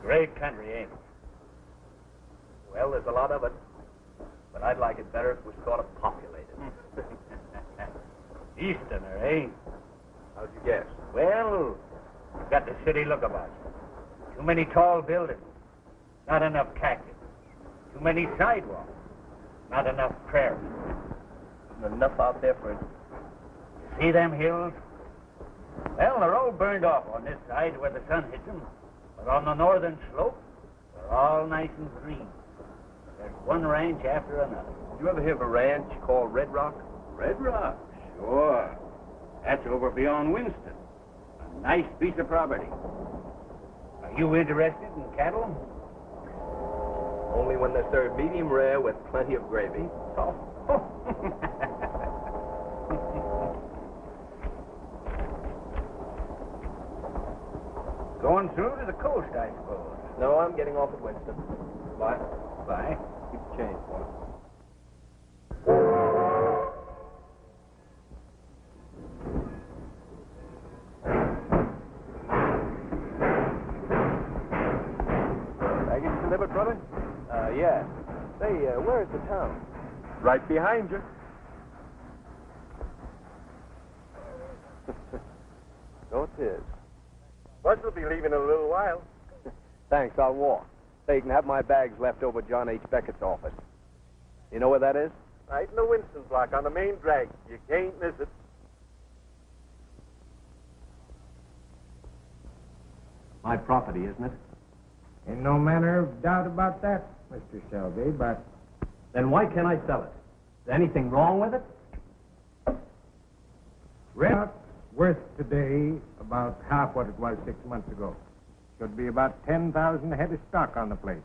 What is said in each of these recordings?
Great country, ain't it? Well, there's a lot of it. But I'd like it better if it was sort of populated. Easterner, eh? How'd you guess? Well, got the city look about you. Too many tall buildings. Not enough cactus. Too many sidewalks. Not enough prairie. Isn't enough out there for it. See them hills? Well, they're all burned off on this side where the sun hits them. But on the northern slope, they're all nice and green. There's one ranch after another. Did you ever hear of a ranch called Red Rock? Red Rock? Sure. That's over beyond Winston. A nice piece of property. Are you interested in cattle? Only when they're served medium rare with plenty of gravy. Oh. Going through to the coast, I suppose. No, I'm getting off at Winston. Bye. Bye. Keep the change, boy. Baggage delivered, brother? Yeah. Say, where's the town? Right behind you. So it is. Bus will be leaving in a little while. Thanks, I'll walk. Say, you can have my bags left over at John H. Beckett's office. You know where that is? Right in the Winston block on the main drag. You can't miss it. My property, isn't it? Ain't no manner of doubt about that, Mr. Shelby, but... Then why can't I sell it? Is there anything wrong with it? Red's worth today about half what it was 6 months ago. Should be about 10,000 head of stock on the place.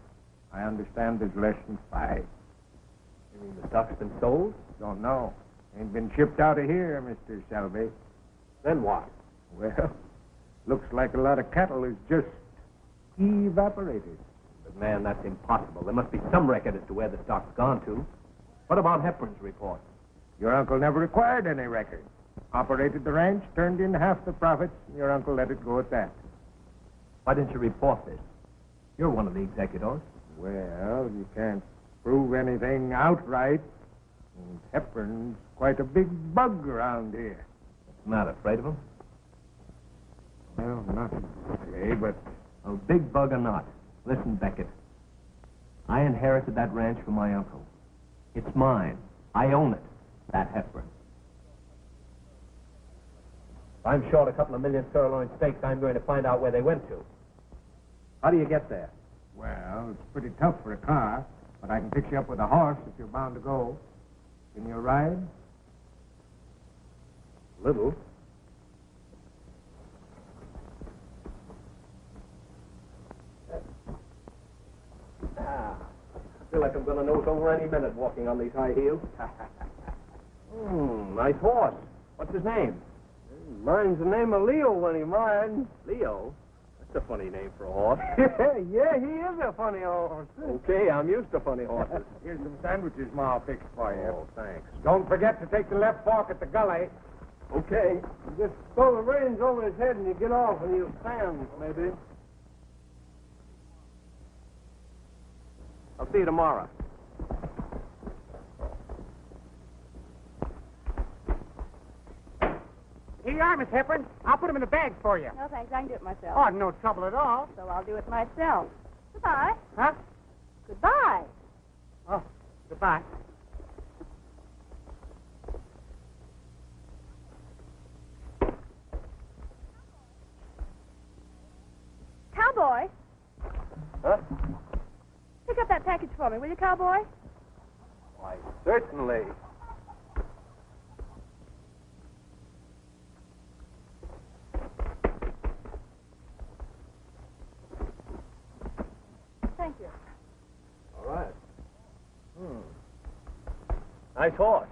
I understand there's less than 5. You mean the stock's been sold? Don't know. Ain't been shipped out of here, Mr. Shelby. Then what? Well, looks like a lot of cattle is just evaporated. But, man, that's impossible. There must be some record as to where the stock's gone to. What about Hepburn's report? Your uncle never required any record. Operated the ranch, turned in half the profits, and your uncle let it go at that. Why didn't you report this? You're one of the executors. Well, you can't prove anything outright. And Hepburn's quite a big bug around here. What's the matter, afraid of him? Well, not exactly, but... Well, big bug or not, listen, Beckett. I inherited that ranch from my uncle. It's mine. I own it, that Hepburn. If I'm short a couple of million sirloin steaks, I'm going to find out where they went to. How do you get there? Well, it's pretty tough for a car, but I can fix you up with a horse if you're bound to go. Can you ride? Little. I feel like I'm going to nose over any minute walking on these high heels. Nice horse. What's his name? Mine's the name of Leo when he rides. Leo? That's a funny name for a horse. Yeah, he is a funny horse. Okay, I'm used to funny horses. Here's some sandwiches Ma fixed for you. Oh, thanks. Don't forget to take the left fork at the gully. Okay. You just throw the reins over his head and you get off and he'll stand, maybe. I'll see you tomorrow. Here you are, Miss Hepburn. I'll put them in the bag for you. No, thanks. I can do it myself. Oh, no trouble at all. So I'll do it myself. Goodbye. Huh? Goodbye. Oh, goodbye. Cowboy, Huh? pick up that package for me, will you, Cowboy? Why, certainly. Thank you. All right. Nice horse.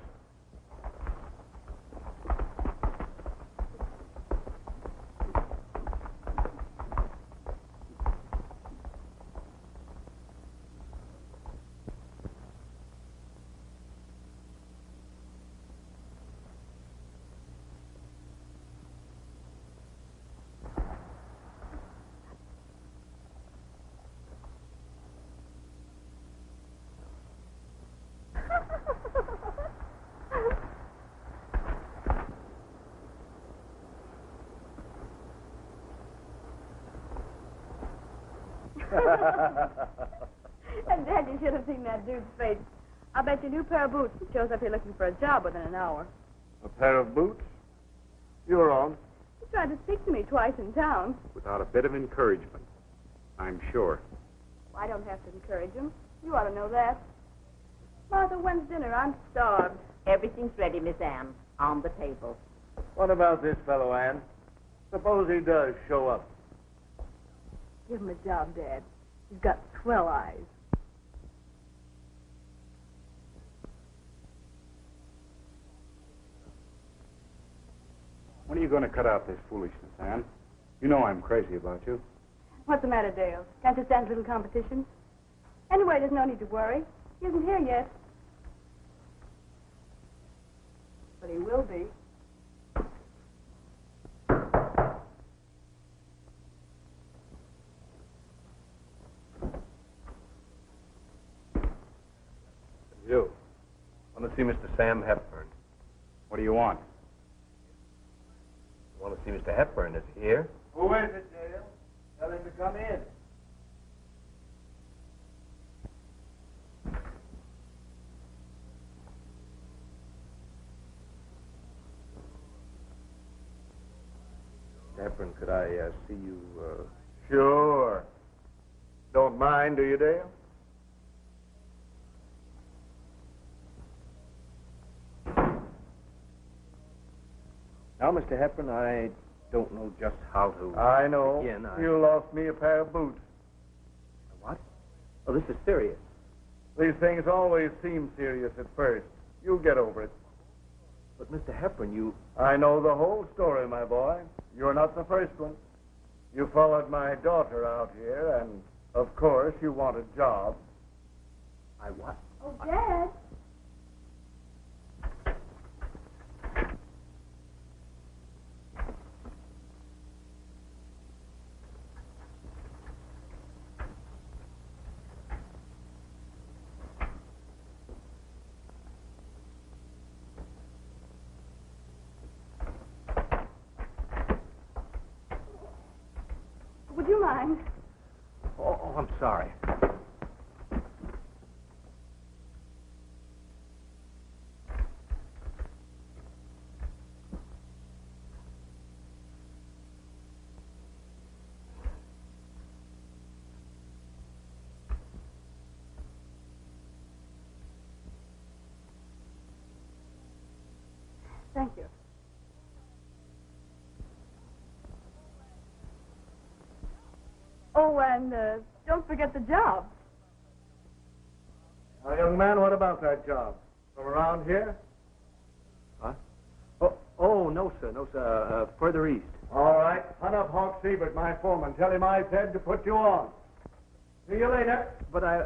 And Dad, you should have seen that dude's face. I'll bet you a new pair of boots. He shows up here looking for a job within an hour. A pair of boots? You're on. He tried to speak to me twice in town. Without a bit of encouragement, I'm sure. Well, I don't have to encourage him. You ought to know that. Martha, when's dinner? I'm starved. Everything's ready, Miss Ann. On the table. What about this fellow, Ann? Suppose he does show up. Give him a job, Dad. He's got swell eyes. When are you going to cut out this foolishness, Ann? You know I'm crazy about you. What's the matter, Dale? Can't you stand a little competition? Anyway, there's no need to worry. He isn't here yet. But he will be. You. I want to see Mr. Sam Hepburn. What do you want? I want to see Mr. Hepburn. Is he here? Who is it, Dale? Tell him to come in. Hepburn, could I see you? Sure. Don't mind, do you, Dale? Now, Mr. Hepburn, I don't know just how to. I know. begin. You lost me a pair of boots. What? Oh, this is serious. These things always seem serious at first. You'll get over it. But, Mr. Hepburn, you. I know the whole story, my boy. You're not the first one. You followed my daughter out here, and, of course, you want a job. I what? Oh, Dad. Would you mind? Oh, I'm sorry. Thank you. Oh, and don't forget the job. Now, young man, what about that job? From around here? Huh? Oh, no, sir. No, sir. Further east. All right. Hunt up Hawk Siebert, my foreman. Tell him I said to put you on. See you later. But I.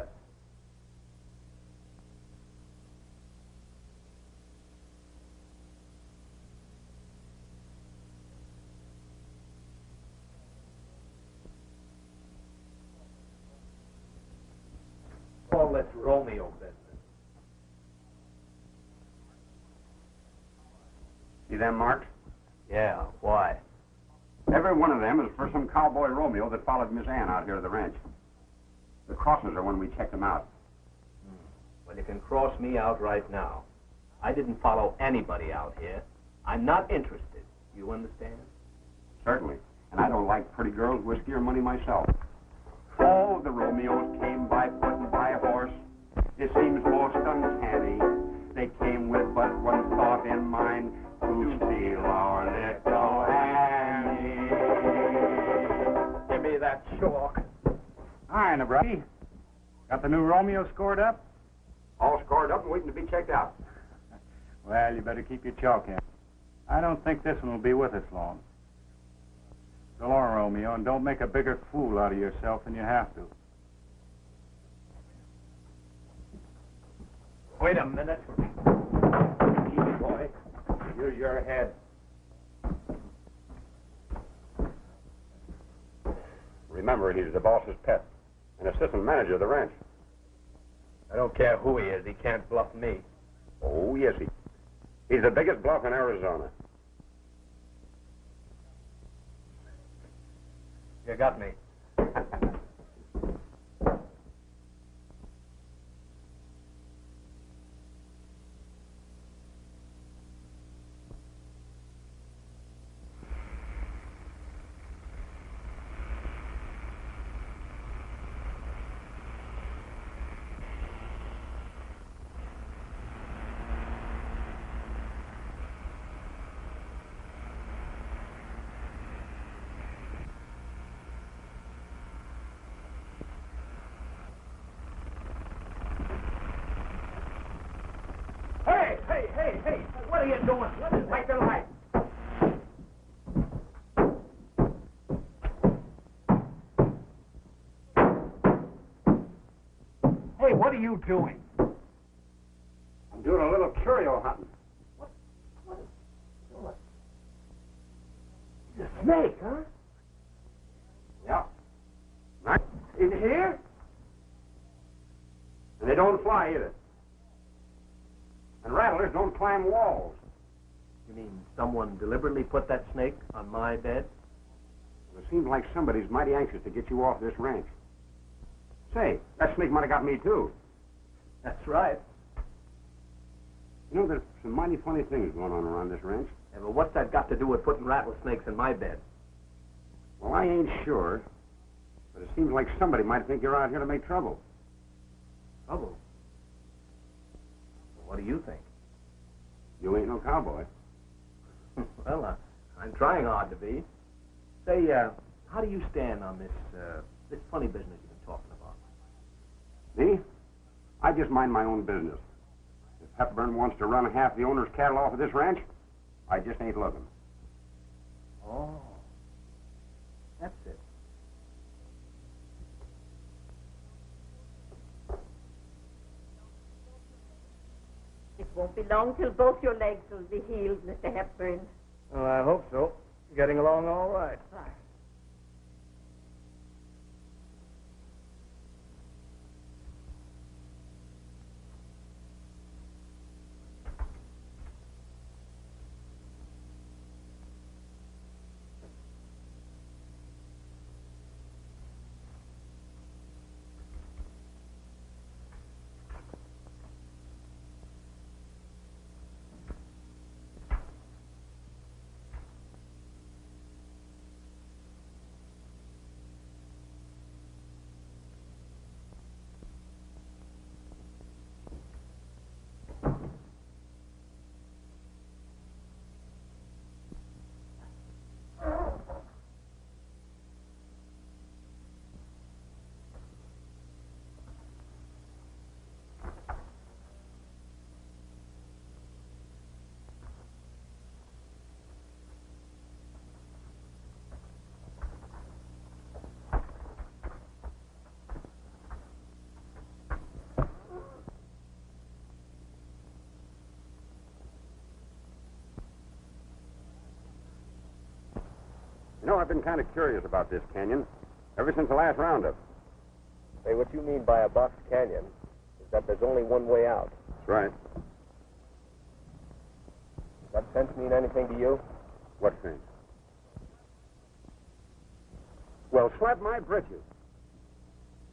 All this Romeo business. See them marks? Yeah, why? Every one of them is for some cowboy Romeo that followed Miss Ann out here to the ranch. The crosses are when we checked them out. Well, you can cross me out right now. I didn't follow anybody out here. I'm not interested. You understand? Certainly. And I don't like pretty girls, whiskey, or money myself. Oh, the Romeos came by foot and by horse. It seems most uncanny. They came with but one thought in mind, to steal our little Annie. Give me that chalk. Hi, Nebraska. Got the new Romeo scored up? All scored up and waiting to be checked out. Well, you better keep your chalk in. I don't think this one will be with us long. So long, Romeo, and don't make a bigger fool out of yourself than you have to. Wait a minute. Easy, boy. Use your head. Remember, he's the boss's pet, an assistant manager of the ranch. I don't care who he is. He can't bluff me. Oh, yes, he's the biggest bluff in Arizona. You got me. Hey, what are you doing? What is like the light? Hey, what are you doing? I'm doing a little curio hunting. It's a snake, huh? Yeah. Right. In here? And they don't fly either. And rattlers don't climb walls. You mean someone deliberately put that snake on my bed? Well, it seems like somebody's mighty anxious to get you off this ranch. Say, that snake might have got me, too. That's right. You know, there's some mighty funny things going on around this ranch. Yeah, but what's that got to do with putting rattlesnakes in my bed? Well, I ain't sure, but it seems like somebody might think you're out here to make trouble. Trouble? What do you think? You ain't no cowboy. Well, I'm trying hard to be. Say, how do you stand on this funny business you've been talking about? Me? I just mind my own business. If Hepburn wants to run half the owner's cattle off of this ranch, I just ain't looking. Oh, that's it. It won't be long till both your legs will be healed, Mr. Hepburn. Well, I hope so. Getting along all right. You know, I've been kind of curious about this canyon ever since the last roundup. Say, what you mean by a box canyon is that there's only one way out. That's right. Does that fence mean anything to you? What thing? Well, slap my britches.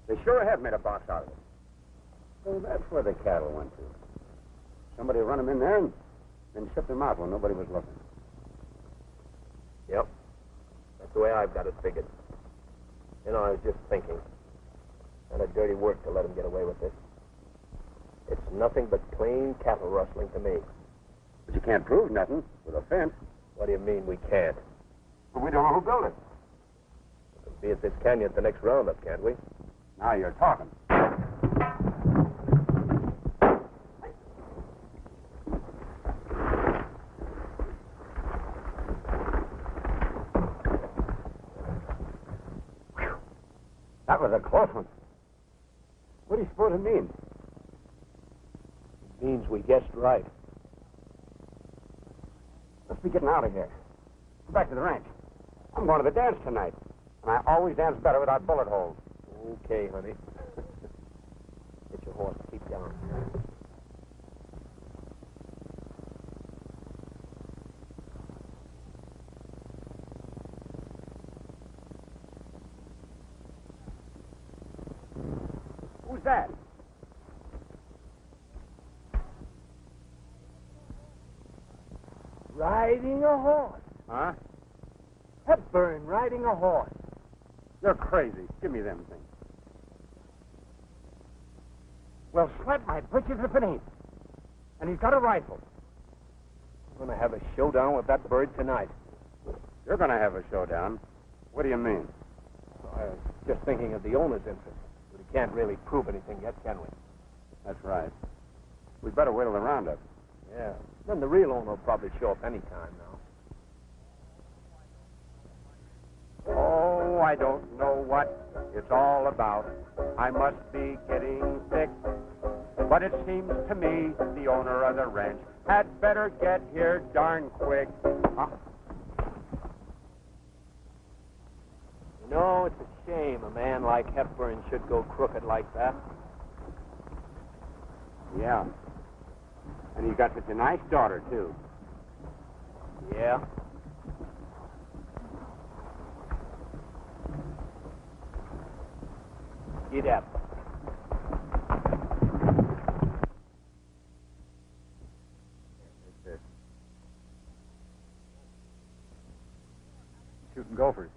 They sure have made a box out of it. So that's where the cattle went to. Somebody run them in there and then shipped them out when nobody was looking. Yep. That's the way I've got it figured. You know, I was just thinking. Kind of dirty work to let him get away with this. It's nothing but plain cattle rustling to me. But you can't prove nothing with a fence. What do you mean we can't? Well, we don't know who built it. We can be at this canyon at the next roundup, can't we? Now you're talking. That was a close one. What do you suppose it means? It means we guessed right. Let's be getting out of here. Go back to the ranch. I'm going to the dance tonight. And I always dance better without bullet holes. Okay, honey. Get your horse. Keep down. Who's that? Riding a horse. Huh? Hepburn riding a horse. You're crazy. Give me them things. Well, slap my britches if it ain't. And he's got a rifle. We're going to have a showdown with that bird tonight. You're going to have a showdown. What do you mean? I was just thinking of the owner's interest. But we can't really prove anything yet, can we? That's right. We'd better wait till the roundup. Yeah. Then the real owner will probably show up any time now. Oh, I don't know what it's all about. I must be getting sick. But it seems to me the owner of the ranch had better get here darn quick. You know, it's a shame a man like Hepburn should go crooked like that. Yeah. And he's got such a nice daughter, too. Yeah. Get up. Shooting gophers.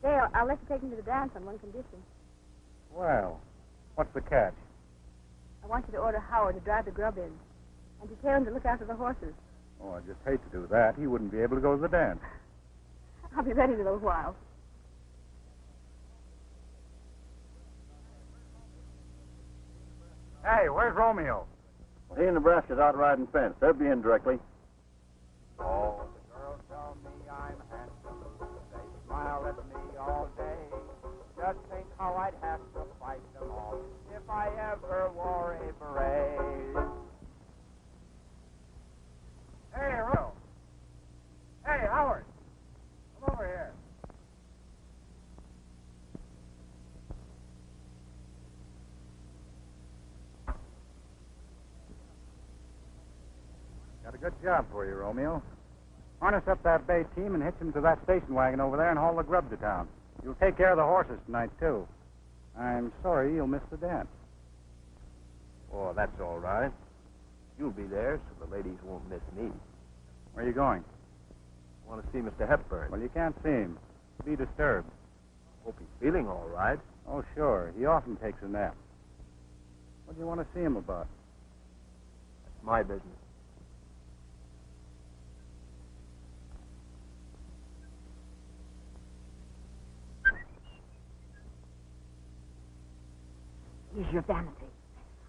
Dale, I'll let you take him to the dance on one condition. Well, what's the catch? I want you to order Howard to drive the grub in and to tell him to look after the horses. Oh, I just hate to do that. He wouldn't be able to go to the dance. I'll be ready in a little while. Hey, where's Romeo? Well, he and Nebraska's out riding fence. They'll be in directly. Oh, the girls tell me I'm handsome. They smile at me all day. Just think how I'd have to fight them all if I ever wore a beret. Hey, Romeo. Hey, Howard. Come over here. Got a good job for you, Romeo. Harness up that bay team and hitch him to that station wagon over there and haul the grub to town. You'll take care of the horses tonight, too. I'm sorry you'll miss the dance. Oh, that's all right. You'll be there, so the ladies won't miss me. Where are you going? I want to see Mr. Hepburn. Well, you can't see him. Be disturbed. Hope he's feeling all right. Oh, sure. He often takes a nap. What do you want to see him about? That's my business. Here's your vanity.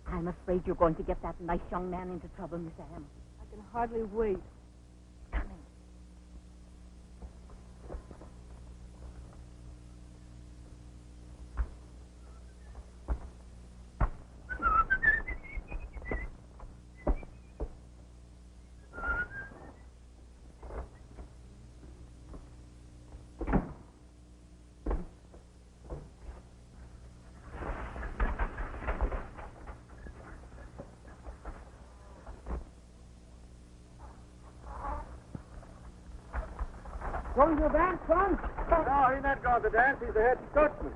I'm afraid you're going to get that nice young man into trouble, Miss Ann. I can hardly wait. Coming. Going to the dance, son? No, he's not going to dance. He's the head coachman.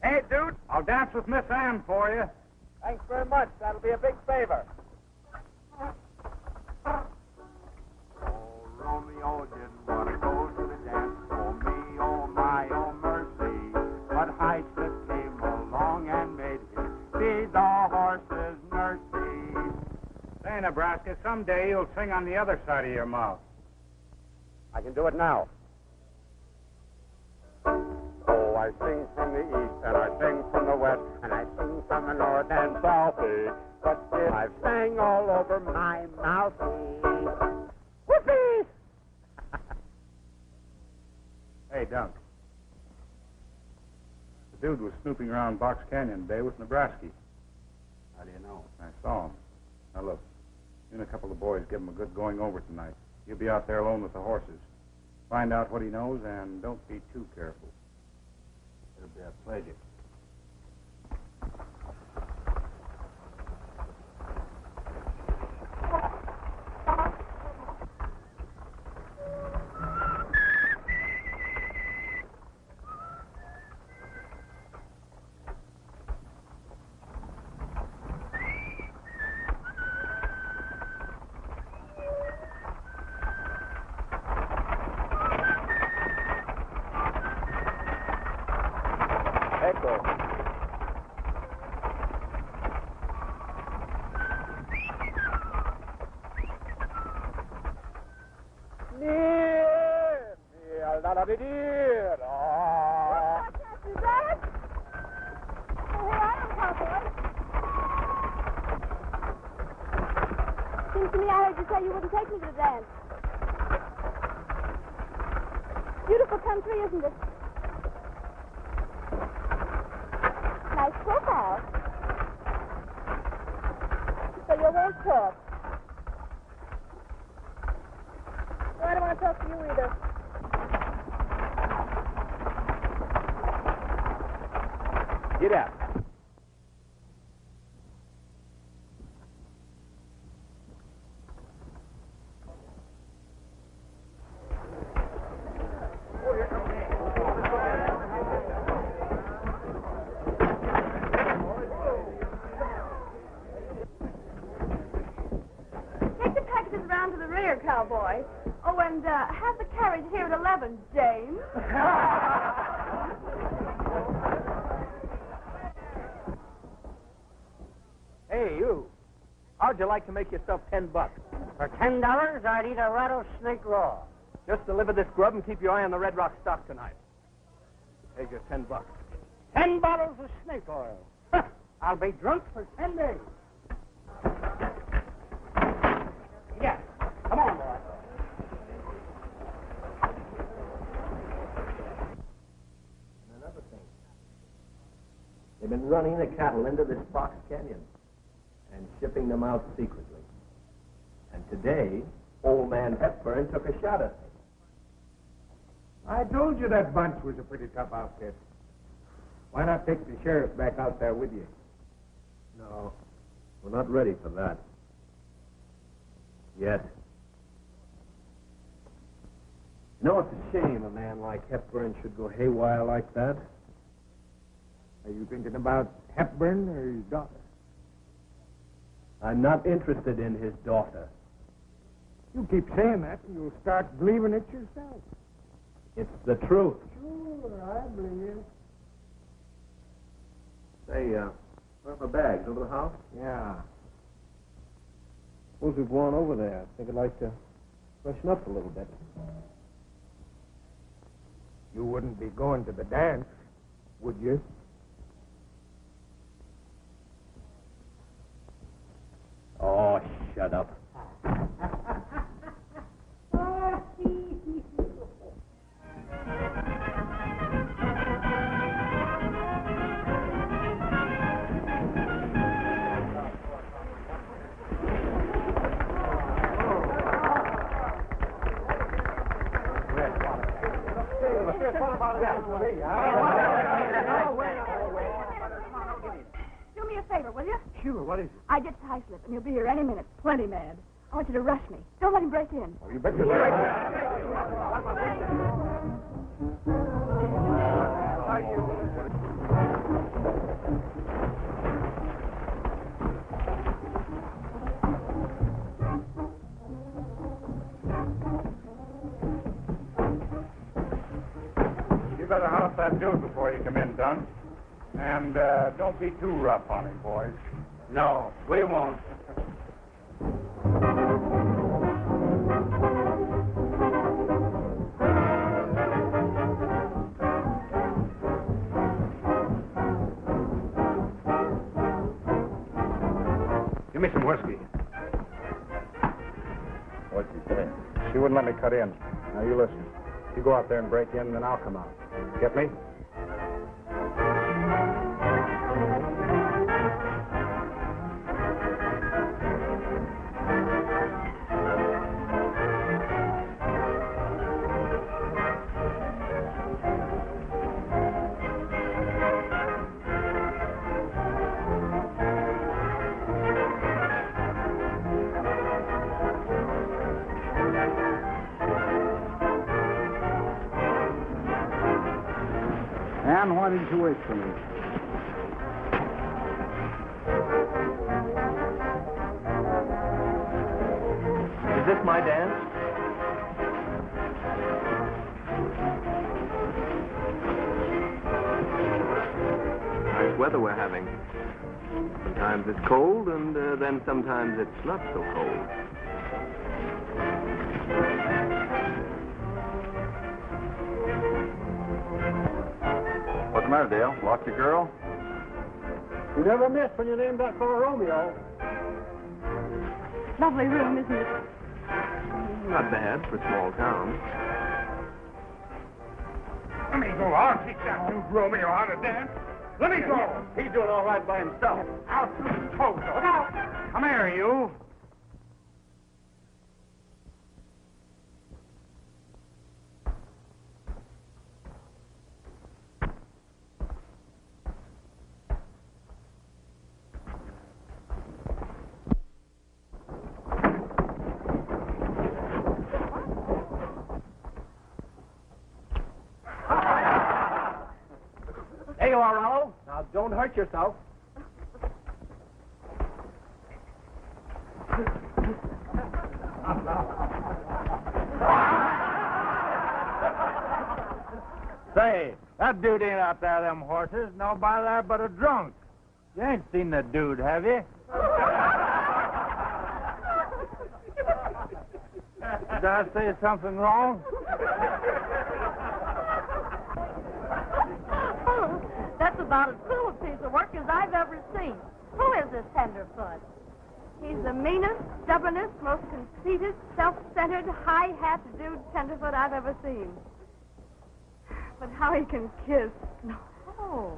Hey, dude, I'll dance with Miss Ann for you. Thanks very much. That'll be a big favor. Oh, Romeo didn't want to go to the dance. Oh, me, oh, my, oh, mercy. But Highcliffe came along and made him be the horse's nursey. Say, Nebraska, someday you'll sing on the other side of your mouth. I can do it now. Oh, I sing from the east, and I sing from the west, and I sing from the north and southie. But still, I've sang all over my mouthie. Whoopee! Hey, Dunk. The dude was snooping around Box Canyon today with Nebraska. How do you know? I saw him. Now, look, you and a couple of boys give him a good going over tonight. He'll be out there alone with the horses. Find out what he knows, and don't be too careful. It'll be a pleasure. Seems to me I heard you say you wouldn't take me to the dance. Beautiful country, isn't it? Nice profile. So you won't talk. Well, I don't want to talk to you either. Get out. Take the packages around to the rear, cowboy. Oh, and have the carriage here at 11, James. Hey, you. How'd you like to make yourself $10? For $10, I'd eat a rattlesnake raw. Just deliver this grub and keep your eye on the Red Rock stock tonight. Here's your $10. 10 bottles of snake oil. I'll be drunk for 10 days. Yeah. Come on, boy. And another thing. They've been running the cattle into this Fox Canyon and shipping them out secretly. And today, old man Hepburn took a shot at me. I told you that bunch was a pretty tough outfit. Why not take the sheriff back out there with you? No, we're not ready for that. Yet. You know, it's a shame a man like Hepburn should go haywire like that. Are you thinking about Hepburn or his daughter? I'm not interested in his daughter. You keep saying that, and you'll start believing it yourself. It's the truth. Sure, I believe you. Say, where are my bags? Over the house? Yeah. Suppose we've gone over there. I think I'd like to freshen up a little bit. You wouldn't be going to the dance, would you? Oh, shut up. Do me a favor, will you? Sure, what is it? I get tie slip, and he'll be here any minute. Plenty mad. I want you to rush me. Don't let him break in. Oh, you bet you're You better hunt up that dude before you come in, Dunn. And don't be too rough on him, boys. No, we won't. Give me some whiskey. What'd you say? She wouldn't let me cut in. Now, you listen. You go out there and break in, then I'll come out. Get me? Ann, why didn't you wait for me? Is this my dance? Nice weather we're having. Sometimes it's cold, and then sometimes it's not so cold. What's the matter, Dale? Lost your girl? You never miss when you name that for Romeo. lovely room, isn't it? Not bad for a small town. Let me go. I'll teach that dude Romeo how to dance. Let me go. He's doing all right by himself. Out through his toes. Look out. Come here, you. There you are, Rollo. Now, don't hurt yourself. Say, that dude ain't out there, them horses. Nobody there but a drunk. You ain't seen the dude, have you? Did I say something wrong? That's about as cool a piece of work as I've ever seen. Who is this tenderfoot? He's the meanest, stubbornest, most conceited, self-centered, high-hat dude tenderfoot I've ever seen. But how he can kiss. Oh.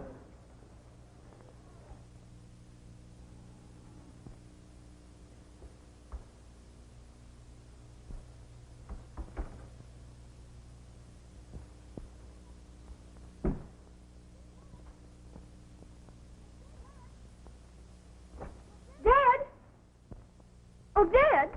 Dad? Oh, Dad?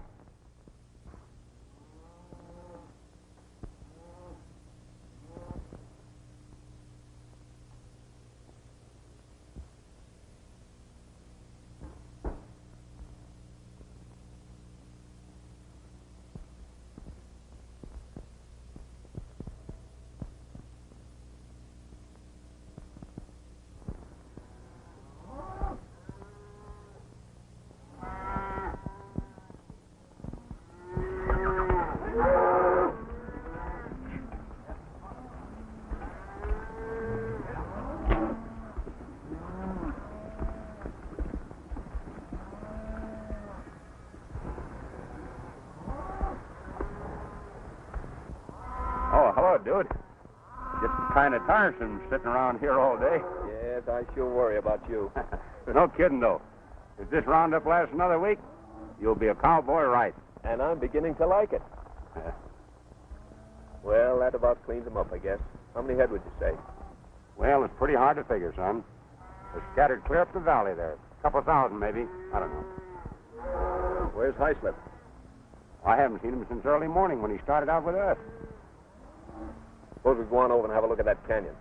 Oh, hello, dude. Just kind of tiresome sitting around here all day. Yes, I sure worry about you. No kidding, though. If this roundup lasts another week, you'll be a cowboy right. And I'm beginning to like it. Well, that about cleans them up, I guess. How many head would you say? Well, it's pretty hard to figure, son. They're scattered clear up the valley there. A couple thousand, maybe. I don't know. Where's Highslip? I haven't seen him since early morning when he started out with us. Suppose we go on over and have a look at that canyon.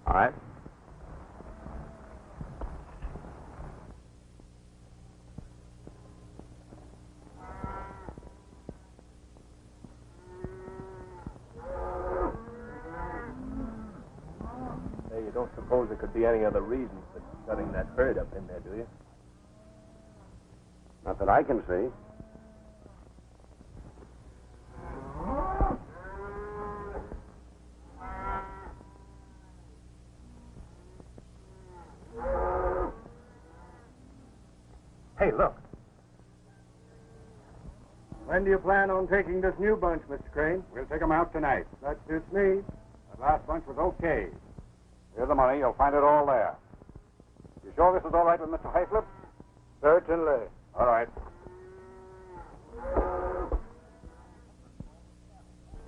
All right. Hey, you don't suppose there could be any other reason for shutting that herd up in there, do you? Not that I can see. Hey, look. When do you plan on taking this new bunch, Mr. Crane? We'll take them out tonight. That suits me. That last bunch was okay. Here's the money. You'll find it all there. You sure this is all right with Mr. Highslip? Certainly. All right.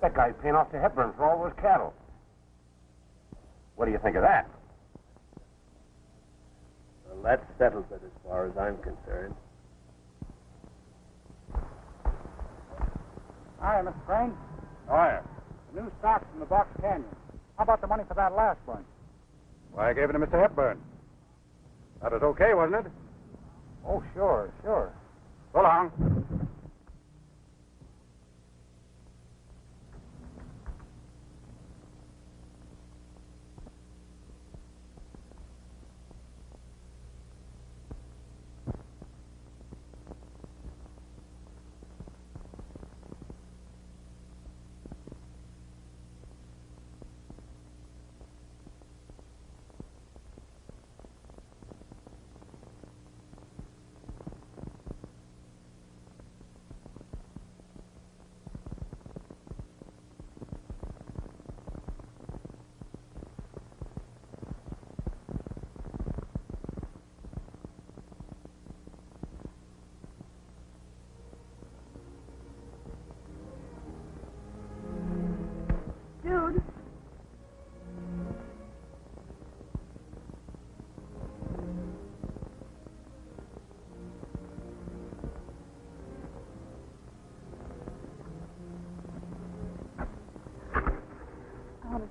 That guy's paying off to Hepburn for all those cattle. What do you think of that? Well, that settles it as far as I'm concerned. Hi, Mr. Crane. Hi. The new stock's from the Box Canyon. How about the money for that last bunch? Why, I gave it to Mr. Hepburn. That was okay, wasn't it? Oh, sure. So long.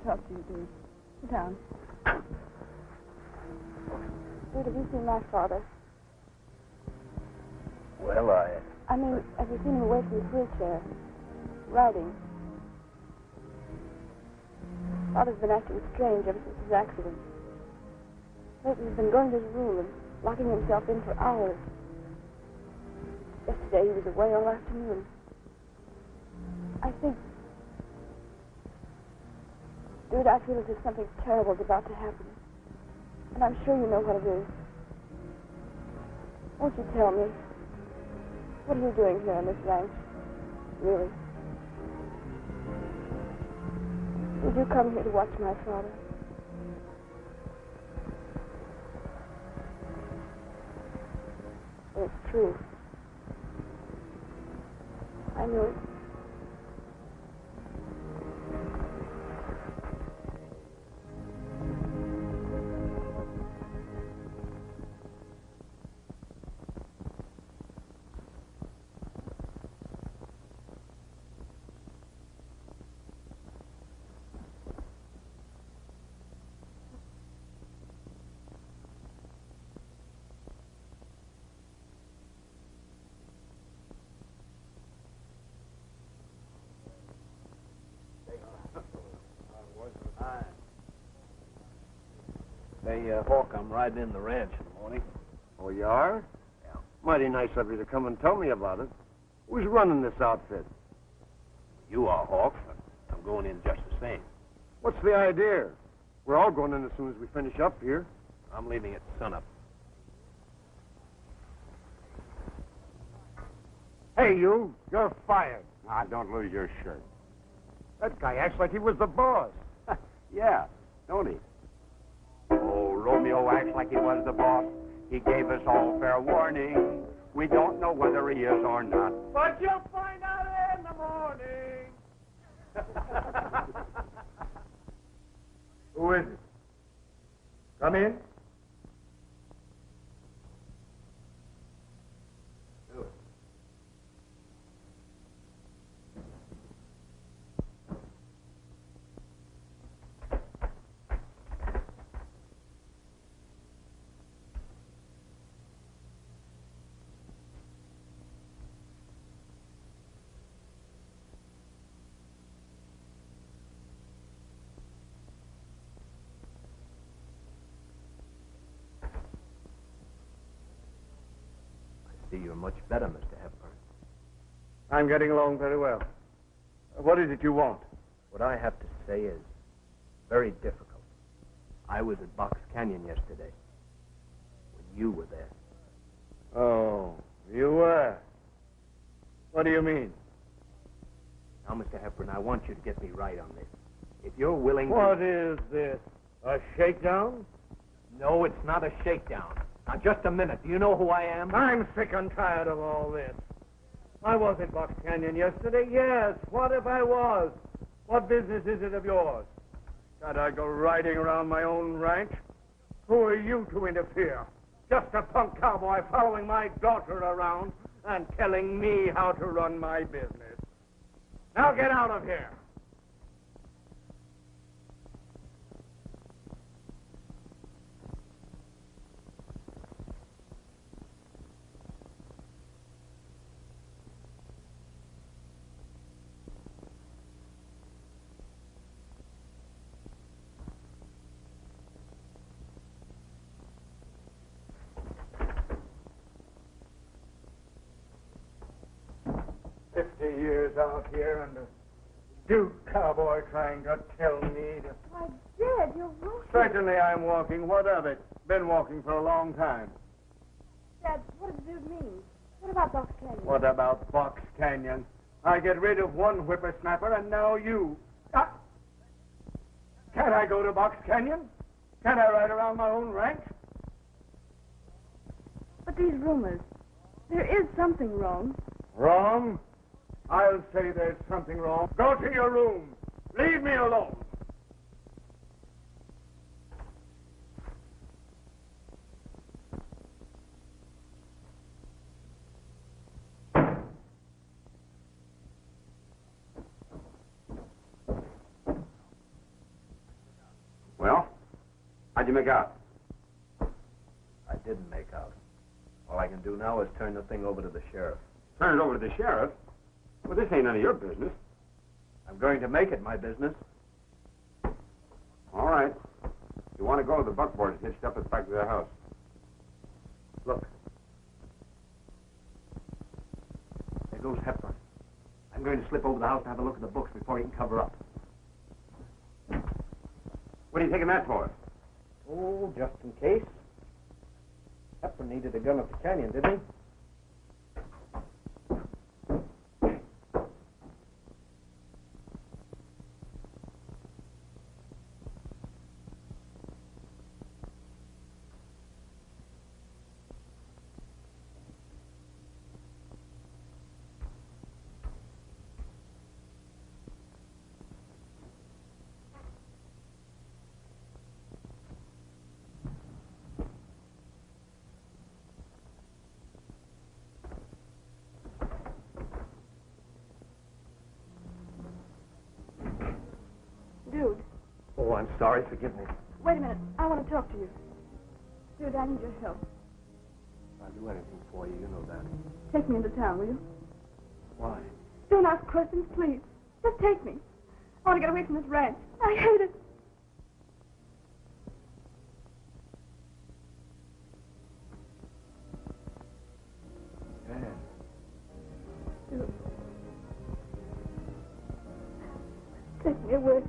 talk to you, dude. Sit down. Dude, have you seen my father? Well, I mean, have you seen him away from his wheelchair? Riding. Father's been acting strange ever since his accident. Lately, he's been going to his room and locking himself in for hours. Yesterday, he was away all afternoon. I think... Dude, I feel as if something terrible is about to happen. And I'm sure you know what it is. Won't you tell me? What are you doing here on this ranch? Really? Did you come here to watch my father? It's true. I know it. Hey, Hawk, I'm riding in the ranch in the morning. Oh, you are? Yeah. Mighty nice of you to come and tell me about it. Who's running this outfit? You are, Hawk, but I'm going in just the same. What's the idea? We're all going in as soon as we finish up here. I'm leaving at sunup. Hey, you're fired. Ah, don't lose your shirt. That guy acts like he was the boss. Yeah, don't he? Oh, Romeo acts like he was the boss. He gave us all fair warning. We don't know whether he is or not. But you'll find out in the morning. Who is it? Come in. I see you're much better, Mr. Hepburn. I'm getting along very well. What is it you want? What I have to say is very difficult. I was at Box Canyon yesterday when you were there. Oh, you were? What do you mean? Now, Mr. Hepburn, I want you to get me right on this. If you're willing What to... is this? A shakedown? No, it's not a shakedown. Now, just a minute. Do you know who I am? I'm sick and tired of all this. I was at Box Canyon yesterday, yes. What if I was? What business is it of yours? Can't I go riding around my own ranch? Who are you to interfere? Just a punk cowboy following my daughter around and telling me how to run my business. Now get out of here. Years out here and a dude cowboy trying to tell me to... Why, Dad, you're walking. Certainly I'm walking. What of it? Been walking for a long time. Dad, what does it mean? What about Box Canyon? What about Box Canyon? I get rid of one whippersnapper and now you. Can't I go to Box Canyon? Can't I ride around my own ranch? But these rumors, there is something wrong. Wrong? I'll say there's something wrong. Go to your room. Leave me alone. make out? I didn't make out. All I can do now is turn the thing over to the sheriff. Turn it over to the sheriff? Well, this ain't none of your business. I'm going to make it my business. All right. You want to go to the buckboard hitched up at the back of their house. Look. There goes Hepburn. I'm going to slip over the house to have a look at the books before he can cover up. What are you taking that for? Oh, just in case. Hepburn needed a gun at the canyon, didn't he? Dude, Oh, I'm sorry. Forgive me. wait a minute. I want to talk to you. Dude, I need your help. I'll do anything for you. You know that. Take me into town, will you? Why? Don't ask questions, please. Just take me. I want to get away from this ranch. I hate it. Yeah. Dude. Take me away.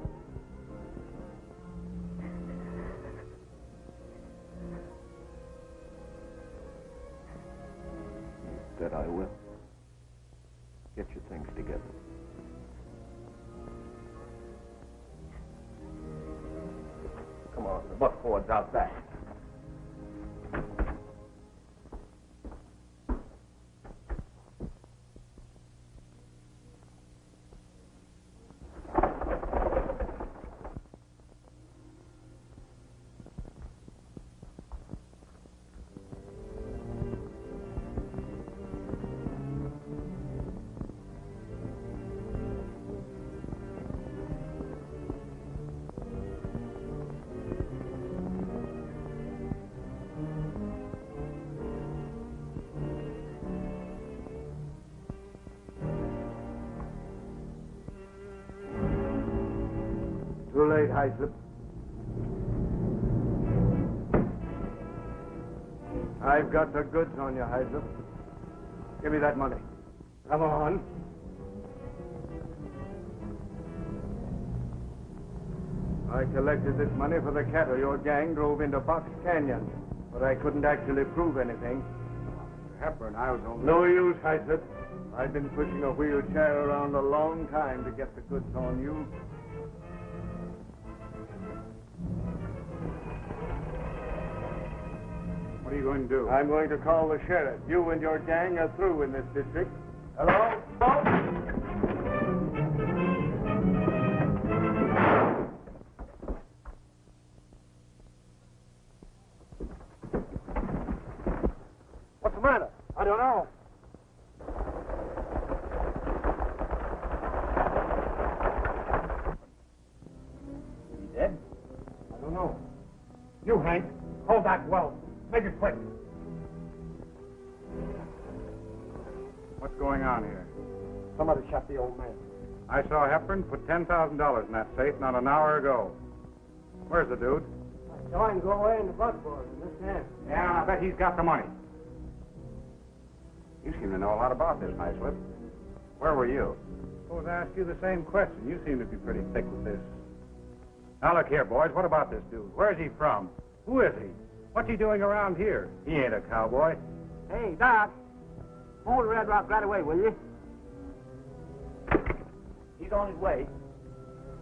That I will. Get your things together. Come on, the buckboard's out back. Too late, Hyslop. I've got the goods on you, Hyslop. Give me that money. Come on. I collected this money for the cattle your gang drove into Box Canyon, but I couldn't actually prove anything. Hepburn, I was only... No use, Hyslop. I've been pushing a wheelchair around a long time to get the goods on you. What are you going to do? I'm going to call the sheriff. You and your gang are through in this district. Hello? What's the matter? I don't know. He dead? I don't know. You, Hank, hold that well. Make it quick. What's going on here? Somebody shot the old man. I saw Hepburn put $10,000 in that safe not an hour ago. Where's the dude? I saw him go away in the buckboard in this hand. Yeah, I bet he's got the money. You seem to know a lot about this, Hyslop. Where were you? I was ask you the same question. You seem to be pretty thick with this. Now, look here, boys. What about this dude? Where's he from? Who is he? What's he doing around here? He ain't a cowboy. Hey, Doc. Hold the Red Rock right away, will you? He's on his way.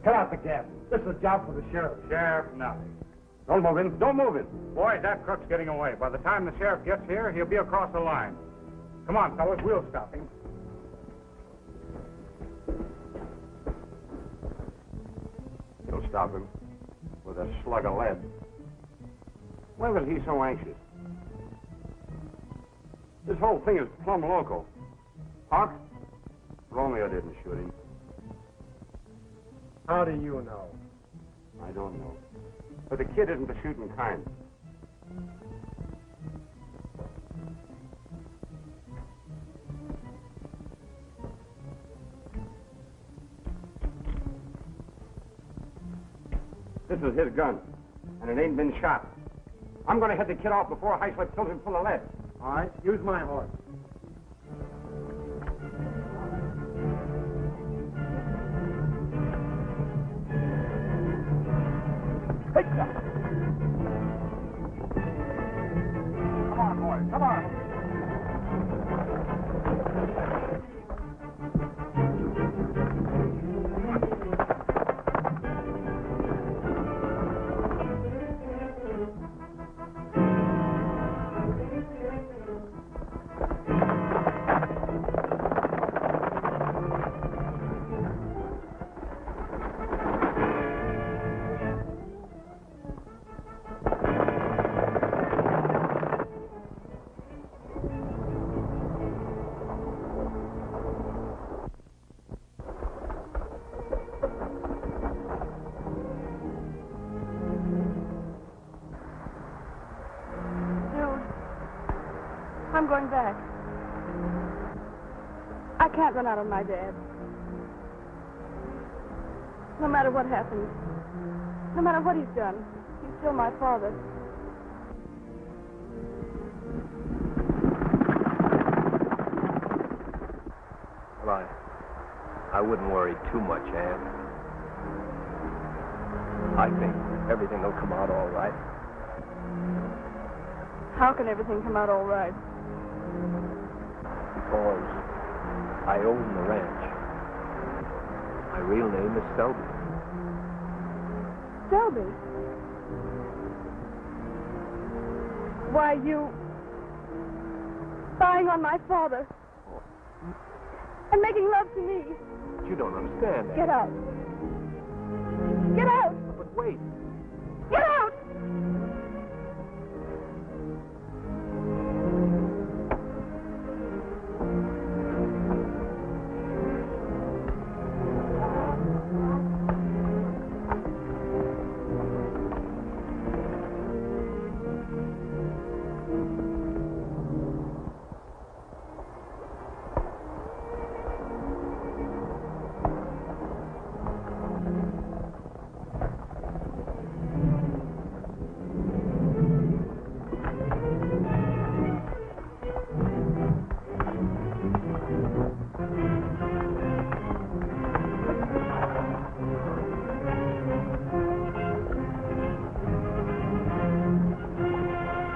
Cut out the gap. This is a job for the sheriff. Sheriff, nothing. Don't move in. Don't move in. Boys, that crook's getting away. By the time the sheriff gets here, he'll be across the line. Come on, fellas. We'll stop him. You'll stop him with a slug of lead. Why was he so anxious? This whole thing is plumb local. Hawk? Romeo didn't shoot him. How do you know? I don't know. But the kid isn't the shooting kind. This is his gun, and it ain't been shot. I'm going to head the kid off before Highslip fills him full of lead. All right, use my horse. Come on, boys, come on. I'm going back. I can't run out on my dad. No matter what happens, no matter what he's done, he's still my father. Well, I wouldn't worry too much, Ann. I think everything will come out all right. How can everything come out all right? Because I own the ranch. My real name is Selby. Selby? Why, you... spying on my father. And making love to me. But you don't understand that. Get out. Get out! But wait. Get out!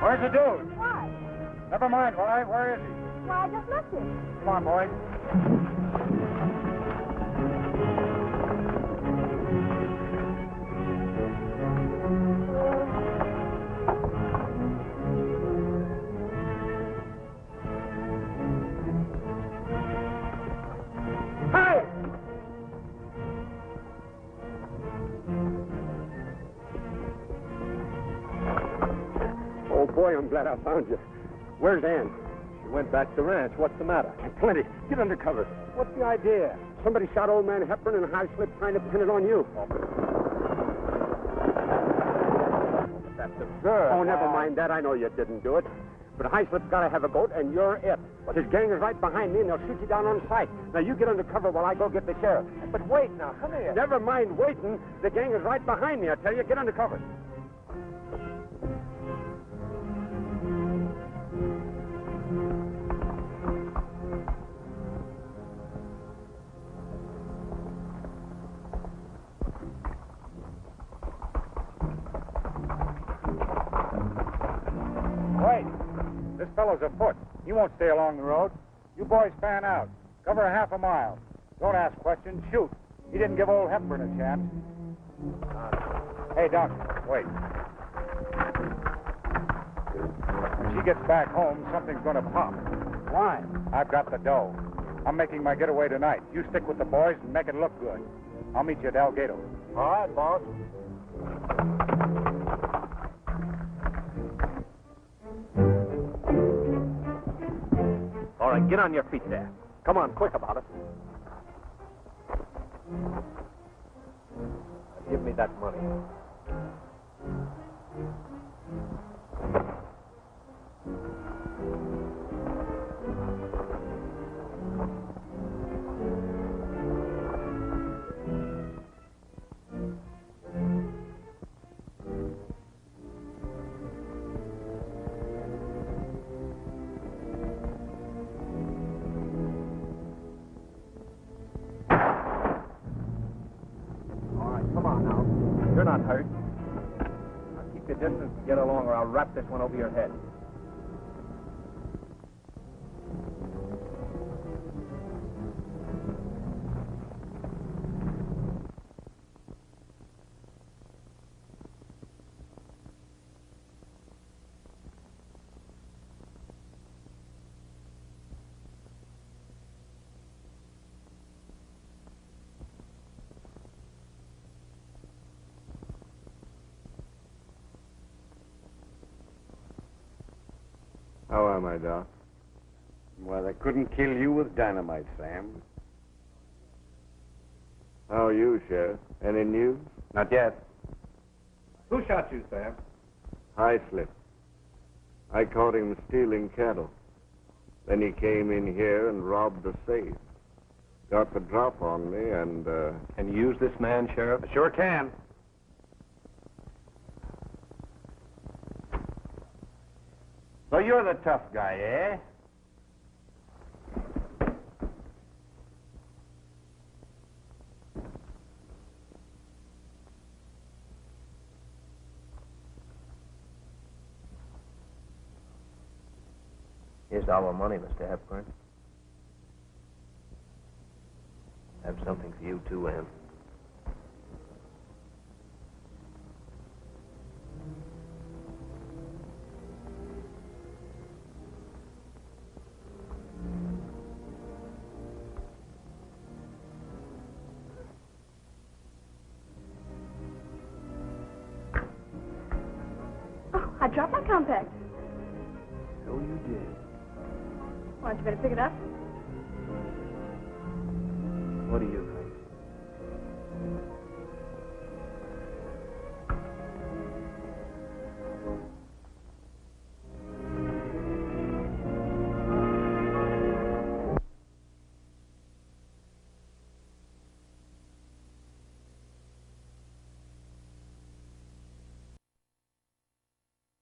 Where's the dude? Why? Never mind, why? Where is he? Why, I just left him. Come on, boy. Hey! Oh, boy, I'm glad I found you. Where's Ann? She went back to the ranch. What's the matter? Plenty. Get under cover. What's the idea? Somebody shot old man Hepburn in a high slip trying to pin it on you. That's absurd. Oh, never mind that. I know you didn't do it. But Highslip's got to have a goat, and you're it. His gang is right behind me, and they'll shoot you down on sight. Now, you get under cover while I go get the sheriff. But wait now, come here. Never mind waiting. The gang is right behind me, I tell you. Get under cover. Wait. This fellow's afoot. He won't stay along the road. You boys fan out. Cover a half a mile. Don't ask questions. Shoot. He didn't give old Hepburn a chance. Hey, Doc, wait. When she gets back home, something's going to pop. Why? I've got the dough. I'm making my getaway tonight. You stick with the boys and make it look good. I'll meet you at Delgado. All right, boss. All right, get on your feet there. Come on, quick about it. Give me that money. You're not hurt. Now keep your distance and get along, or I'll wrap this one over your head. How am I, Doc? Well, they couldn't kill you with dynamite, Sam. How are you, Sheriff? Any news? Not yet. Who shot you, Sam? High slip. I caught him stealing cattle. Then he came in here and robbed the safe. Got the drop on me and, Can you use this man, Sheriff? I sure can. So you're the tough guy, eh? Here's our money, Mr. F.Cline. Have something for you, too, Em. Oh, I dropped my compact. So you did. Why don't you better pick it up? What do you think?